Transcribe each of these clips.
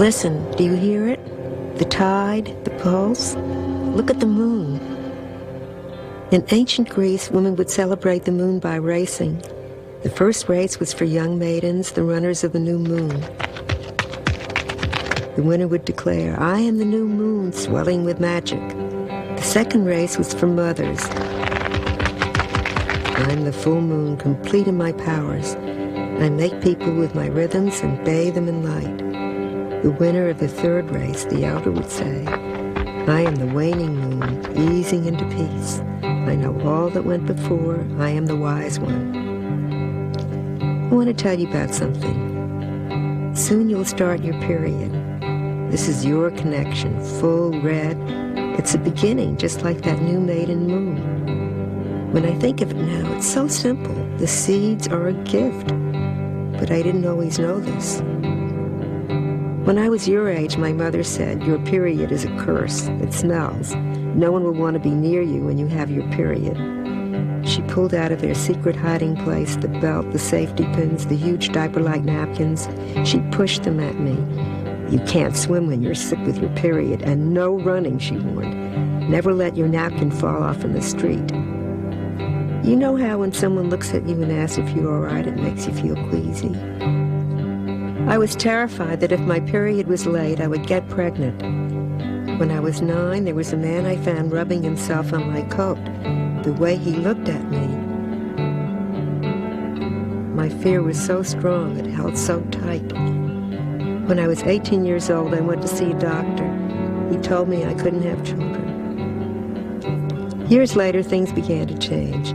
Listen, do you hear it? The tide, the pulse? Look at the moon. In ancient Greece, women would celebrate the moon by racing. The first race was for young maidens, the runners of the new moon. The winner would declare, "I am the new moon, swelling with magic." The second race was for mothers. "I'm the full moon, complete in my powers. I make people with my rhythms and bathe them in light." The winner of the third race, the elder, would say, "I am the waning moon, easing into peace. I know all that went before. I am the wise one." I want to tell you about something. Soon you'll start your period. This is your connection, full, red. It's a beginning, just like that new maiden moon. When I think of it now, it's so simple. The seeds are a gift. But I didn't always know this. When I was your age, my mother said, "Your period is a curse. It smells. No one will want to be near you when you have your period." She pulled out of their secret hiding place the belt, the safety pins, the huge diaper-like napkins. She pushed them at me. "You can't swim when you're sick with your period, and no running," she warned. "Never let your napkin fall off in the street." You know how when someone looks at you and asks if you're all right, it makes you feel queasy? I was terrified that if my period was late, I would get pregnant. When I was 9, there was a man I found rubbing himself on my coat. The way he looked at me, my fear was so strong, it held so tight. When I was 18 years old, I went to see a doctor. He told me I couldn't have children. Years later, things began to change.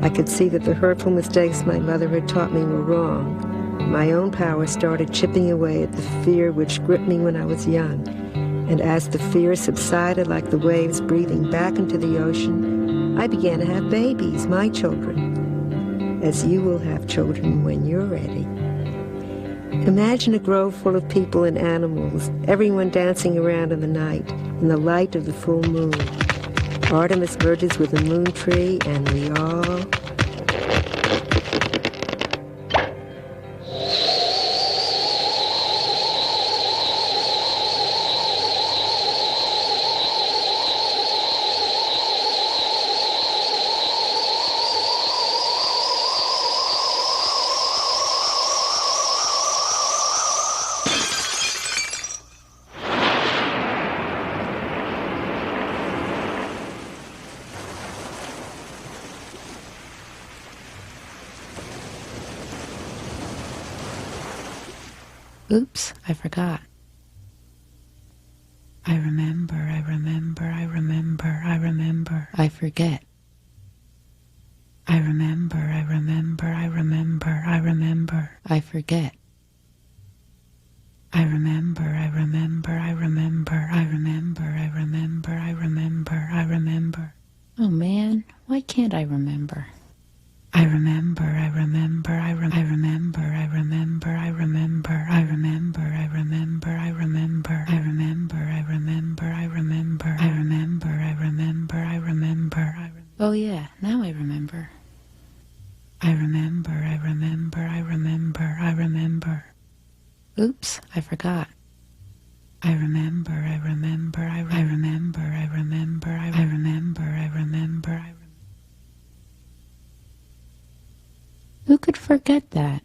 I could see that the hurtful mistakes my mother had taught me were wrong. My own power started chipping away at the fear which gripped me when I was young. And as the fear subsided like the waves breathing back into the ocean, I began to have babies, my children, as you will have children when you're ready. Imagine a grove full of people and animals, everyone dancing around in the night, in the light of the full moon. Artemis merges with the moon tree, and we all... Oops, I forgot. I remember, I forget. I remember, I forget. I remember. Oh man, why can't I remember? I remember. Oh yeah, now I remember. I remember. Oops, I forgot. I remember. Who could forget that?